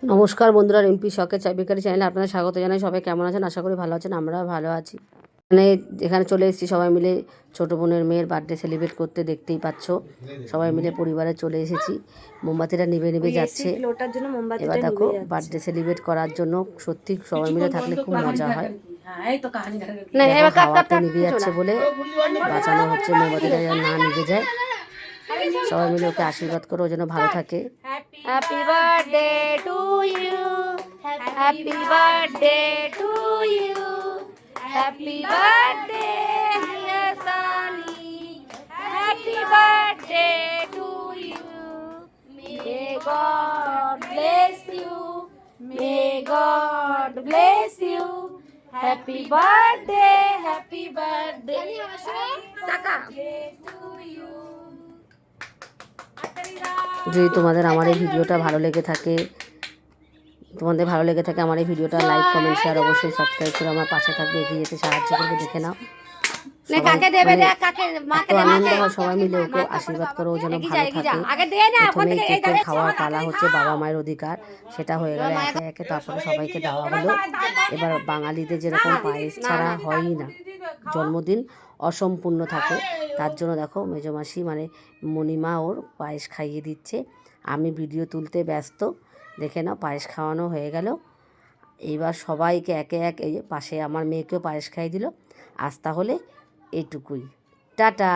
নমস্কার বন্ধুরা, রিম্পি শখের চাই বেকারি চ্যানেলে আপনাদের স্বাগত জানাই। সবাই কেমন আছেন? আশা করি ভালো আছেন। আমরা ভালো আছি। এখানে চলে এসেছি সবাই মিলে ছোটো বোনের মেয়ের বার্থডে সেলিব্রেট করতে। দেখতেই পাচ্ছ সবাই মিলে পরিবারে চলে এসেছি। মোমবাতিটা নিভে নিভে যাচ্ছে। এবার দেখো বার্থডে সেলিব্রেট করার জন্য সত্যি সবাই মিলে থাকলে খুব মজা হয়। হাওয়াতে নিভে যাচ্ছে বলে বাঁচানো হচ্ছে মোমবাতিটা যেন না নিভে যায়। সবাই মিলে ওকে আশীর্বাদ করো, ও যেন ভালো থাকে। Happy birthday to you, happy birthday to you, happy birthday dear Sunny, happy birthday to you. May God bless you, may God bless you, happy birthday, happy birthday টাকা টু ইউ। যদি তোমাদের আমার এই ভিডিওটা ভালো লেগে থাকে আমার এই ভিডিওটা লাইক কমেন্ট শেয়ার অবশ্যই সাবস্ক্রাইব করে আমার পাশে থাকবে, এগিয়ে যেতে সাহায্য করবে। দেখে নাও আনন্দ হয়, সবাই মিলে ওকে আশীর্বাদ করো, ও যেন ভালো থাকে। প্রথমেই কেকের খাওয়ার পালা হচ্ছে বাবা মায়ের অধিকার, সেটা হয়ে গেলে একে একে তারপরে সবাইকে দেওয়া হলো। এবার বাঙালিদের যেরকম পায়েস ছাড়া হয়ই না, জন্মদিন অসম্পূর্ণ থাকে। তার জন্য দেখো মেজমাসি মানে মণিমা ওর পায়েস খাইয়ে দিচ্ছে। আমি ভিডিও তুলতে ব্যস্ত। দেখে নাও পায়েস খাওয়ানো হয়ে গেল। এইবার সবাইকে একে এক, এই পাশে আমার মেয়েকেও পায়েস খাইয়ে দিল। আজ তাহলে এইটুকুই, টাটা।